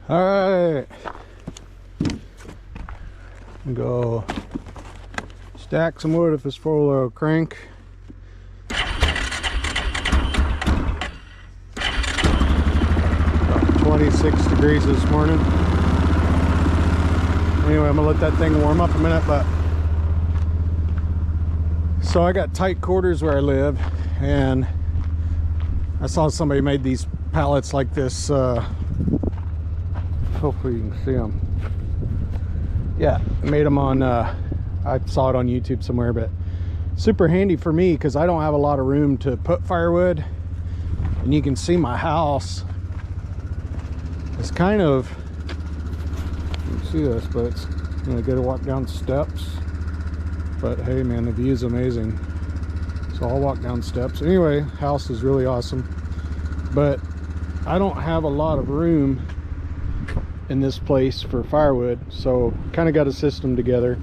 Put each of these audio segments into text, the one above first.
All right, go stack some wood with this 4-wheel crank. About 26 degrees this morning. Anyway, I'm gonna let that thing warm up a minute. But so I got tight quarters where I live, and I saw somebody made these pallets like this. Hopefully you can see them. Yeah, made them on I saw it on YouTube somewhere, but super handy for me because I don't have a lot of room to put firewood. And you can see my house. It's kind of, you can see this, but it's, you know, gotta walk down steps. But hey man, the view is amazing. So I'll walk down steps. Anyway, house is really awesome. But I don't have a lot of room in this place for firewood, so kind of got a system together.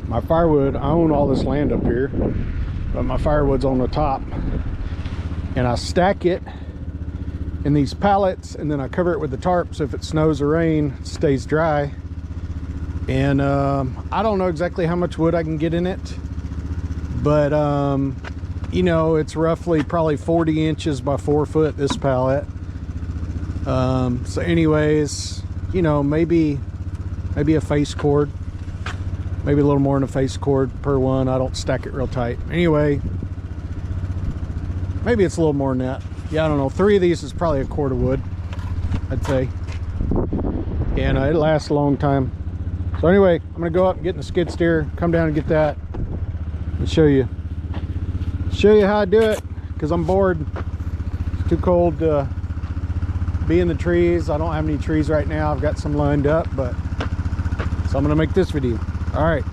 My firewood, I own all this land up here, but my firewood's on the top, and I stack it in these pallets, and then I cover it with the tarp so if it snows or rain, it stays dry. And I don't know exactly how much wood I can get in it, but you know, it's roughly probably 40 inches by 4 foot, this pallet. So anyways, you know, maybe a face cord, maybe a little more than a face cord per one. I don't stack it real tight. Anyway, maybe it's a little more than that. Yeah, I don't know. 3 of these is probably a cord of wood, I'd say. And it lasts a long time. So anyway, I'm gonna go up and get in the skid steer, come down and get that, and show you how I do it, because I'm bored. It's too cold to be in the trees. I don't have any trees right now. I've got some lined up, but so I'm gonna make this video. All right.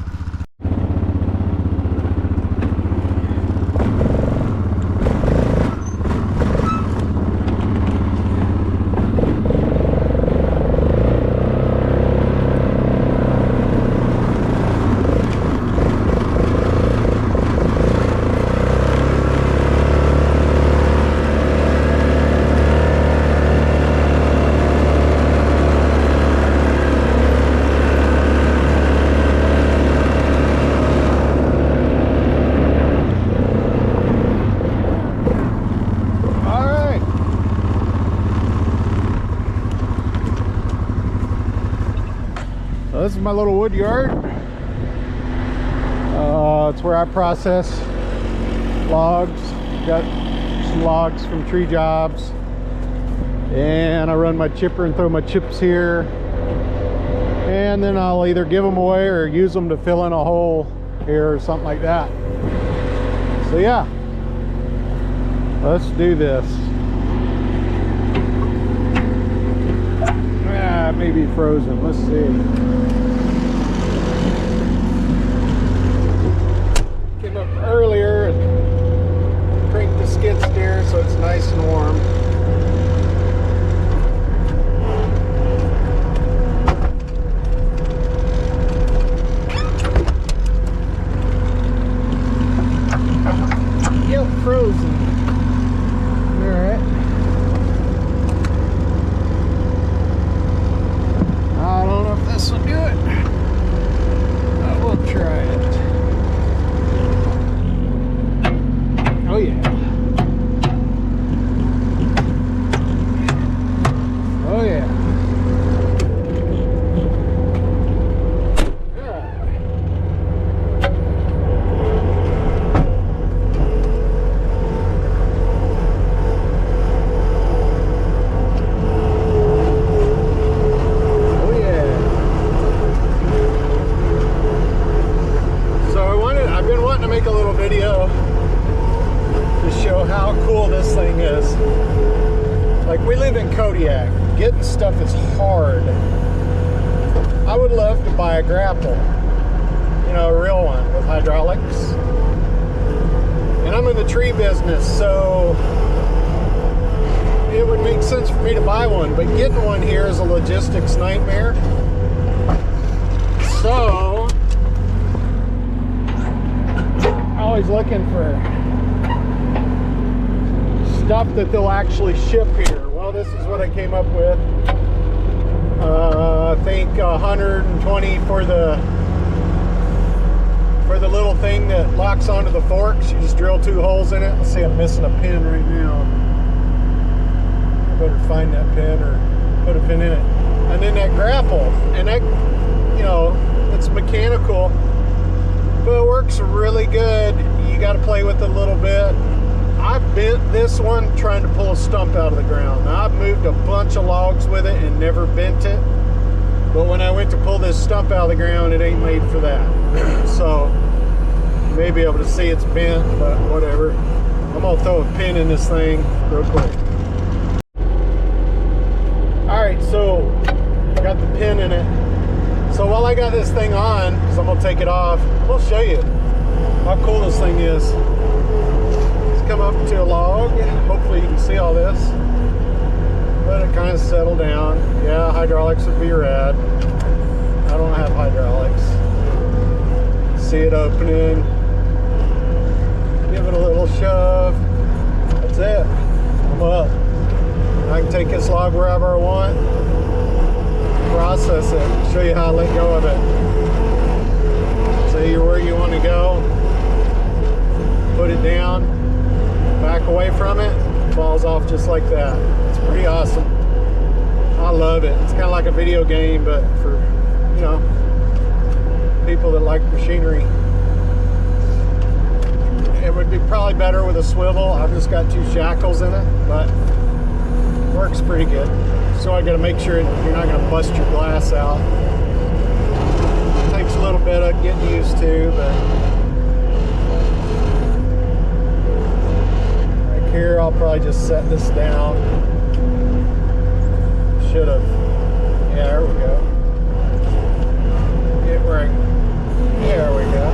This is my little wood yard. It's where I process logs. Got some logs from tree jobs, and I run my chipper and throw my chips here, and then I'll either give them away or use them to fill in a hole here or something like that. So yeah, let's do this. It may be frozen. Let's see. Came up earlier and cranked the skid steer so it's nice and warm. Yep, frozen. Alright. I don't know if this will do it. I will try it. Oh yeah. Oh yeah. Getting stuff is hard. I would love to buy a Grapple, you know, a real one with hydraulics. And I'm in the tree business, so it would make sense for me to buy one, but getting one here is a logistics nightmare. So I'm always looking for stuff that they'll actually ship here. Well, this is what I came up with. I think 120 for the little thing that locks onto the forks. You just drill 2 holes in it. Let's see, I'm missing a pin right now. I better find that pin or put a pin in it. And then that grapple, and that, you know, it's mechanical, but it works really good. You got to play with it a little bit. I bent this one trying to pull a stump out of the ground. Now, I've moved a bunch of logs with it and never bent it, but when I went to pull this stump out of the ground, it ain't made for that. So you may be able to see it's bent, but whatever. I'm gonna throw a pin in this thing real quick. All right, so got the pin in it. So while I got this thing on, because I'm gonna take it off, we'll show you how cool this thing is. Let's come up to a log. Hopefully you can see all this. Let it kind of settle down. Yeah, hydraulics would be rad. I don't have hydraulics. See it opening. Give it a little shove. That's it. I'm up. I can take this log wherever I want. Process it. Show you how I let go of it. See where you want to go. Put it down. Back away from it. Falls off just like that. It's pretty awesome. I love it. It's kind of like a video game, but for, you know, people that like machinery. It would be probably better with a swivel. I've just got 2 shackles in it, but works pretty good. So I got to make sure you're not going to bust your glass out. It takes a little bit of getting used to, but right here I'll probably just set this down. Should have. Yeah, there we go. Get right. There we go.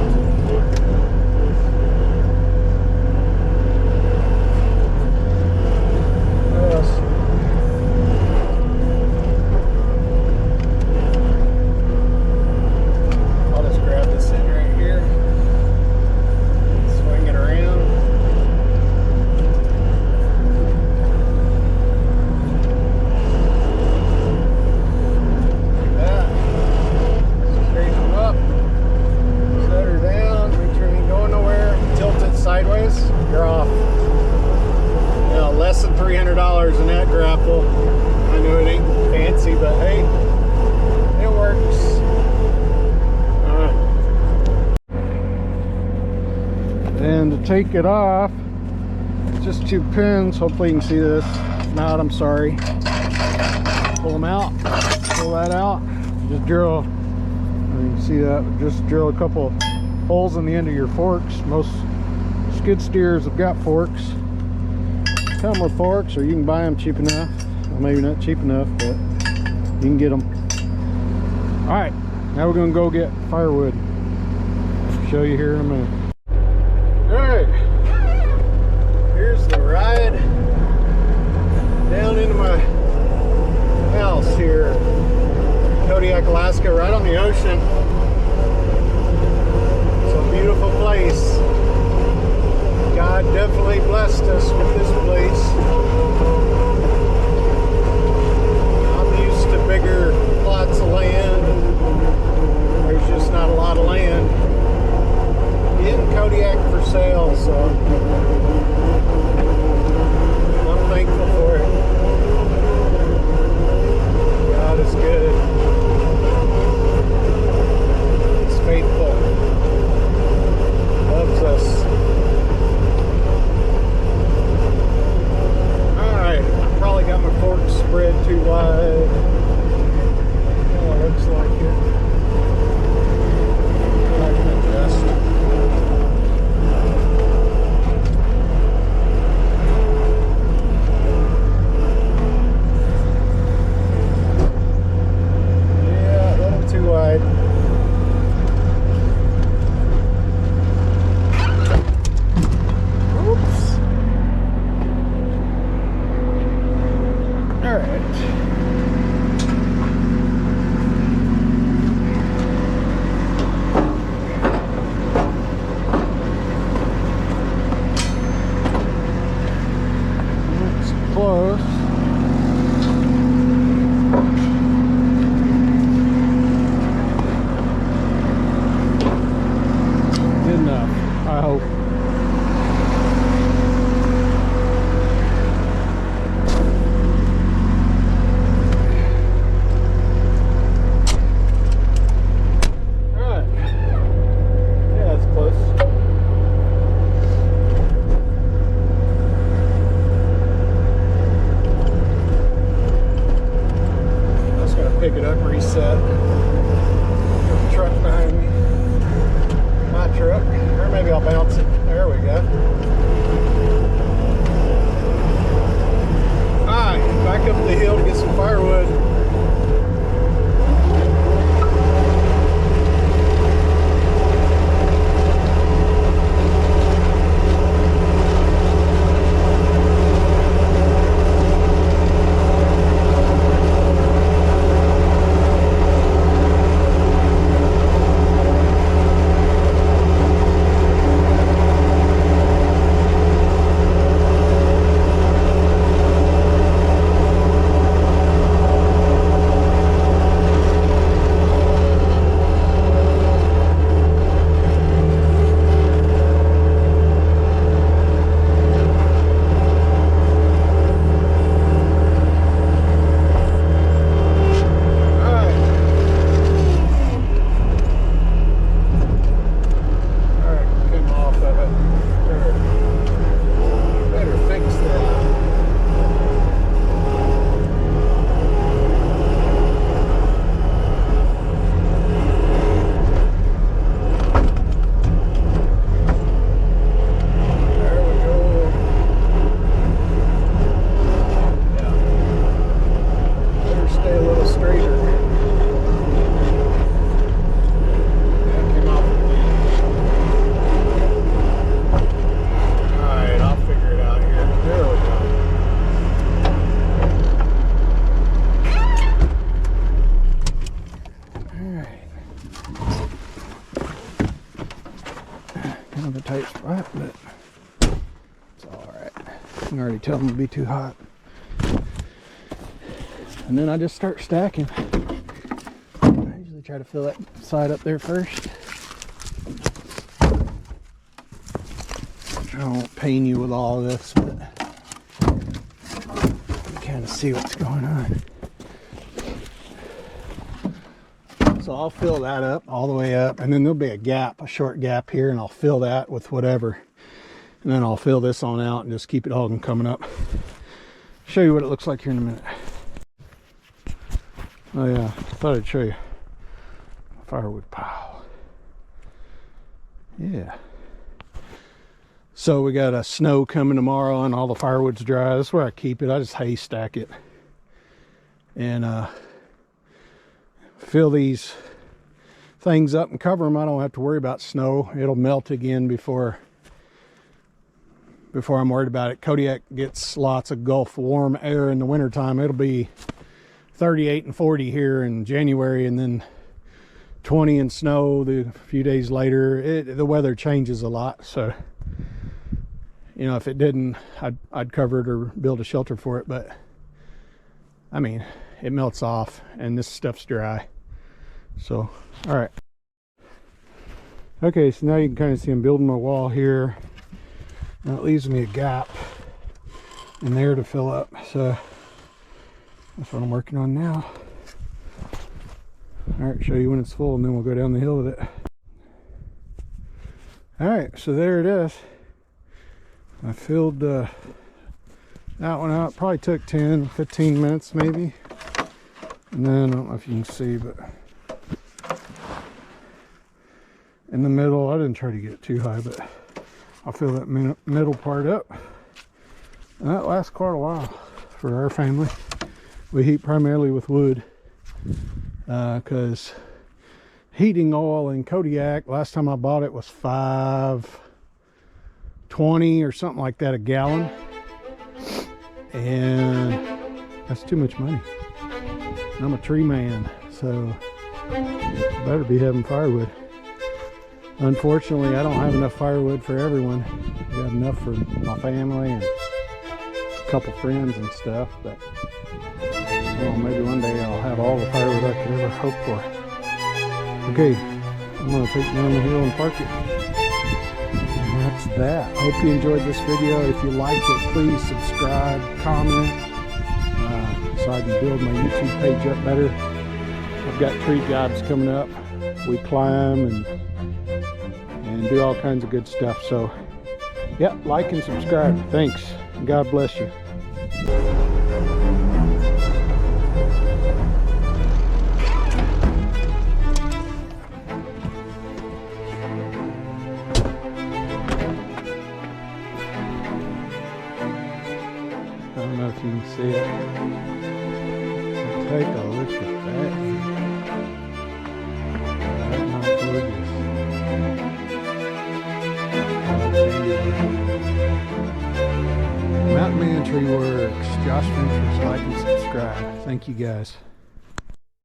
$300 in that grapple. I know it ain't fancy, but hey, it works. Alright. And to take it off, just 2 pins. Hopefully you can see this. If not, I'm sorry. Pull them out. Pull that out. Just drill. You can see that. Just drill a couple holes in the end of your forks. Most skid steers have got forks. Come with forks, or you can buy them cheap enough. Well, maybe not cheap enough, but you can get them. All right, now we're gonna go get firewood. Show you here in a minute. All right, here's the ride down into my house here, Kodiak, Alaska, right on the ocean. It's a beautiful place. God definitely blessed us with this place. I'm used to bigger plots of land. There's just not a lot of land in Kodiak for sale, so I'm thankful for it. God is good. He's faithful. Loves us. Got my forks spread too wide. Oh, it looks like it. I can adjust. Yeah, a little too wide. reset. Got the truck behind me. My truck. Or maybe I'll bounce it. There we go. Alright, back up the hill to get some firewood. Kind of a tight spot, but it's all right. I can already tell them to be too hot. And then I just start stacking. I usually try to fill that side up there first. I won't pain you with all of this, but you kind of see what's going on. So I'll fill that up all the way up, and then there'll be a gap, a short gap here, and I'll fill that with whatever. And then I'll fill this on out and just keep it all coming up. Show you what it looks like here in a minute. Oh yeah, I thought I'd show you a firewood pile. Yeah. So we got a snow coming tomorrow and all the firewood's dry. That's where I keep it. I just hay stack it. And fill these things up and cover them. I don't have to worry about snow. It'll melt again before I'm worried about it. Kodiak gets lots of Gulf warm air in the wintertime. It'll be 38 and 40 here in January, and then 20 and snow the few days later. The weather changes a lot, so you know, if it didn't, I'd cover it or build a shelter for it. But I mean, it melts off and this stuff's dry. So all right, okay, so now you can kind of see I'm building my wall here. Now it leaves me a gap in there to fill up, so that's what I'm working on now. All right, show you when it's full and then we'll go down the hill with it. All right, so there it is. I filled that one out. Probably took 10-15 minutes maybe. And then I don't know if you can see, but in the middle, I didn't try to get it too high, but I'll fill that middle part up. And that lasts quite a while for our family. We heat primarily with wood because heating oil in Kodiak, last time I bought it was $5.20 or something like that a gallon, and that's too much money. I'm a tree man, so I better be having firewood. Unfortunately, I don't have enough firewood for everyone. I got enough for my family and a couple friends and stuff, but well, maybe one day I'll have all the firewood I could ever hope for. Okay, I'm going to take it down the hill and park it. And that's that. Hope you enjoyed this video. If you liked it, please subscribe, comment, so I can build my YouTube page up better. I've got tree jobs coming up. We climb and do all kinds of good stuff. So, yeah, like and subscribe. Thanks. God bless you. see it. Take a look at that. That's not gorgeous. Mountain Man Tree Works. Josh Ventures, like and subscribe. Thank you guys.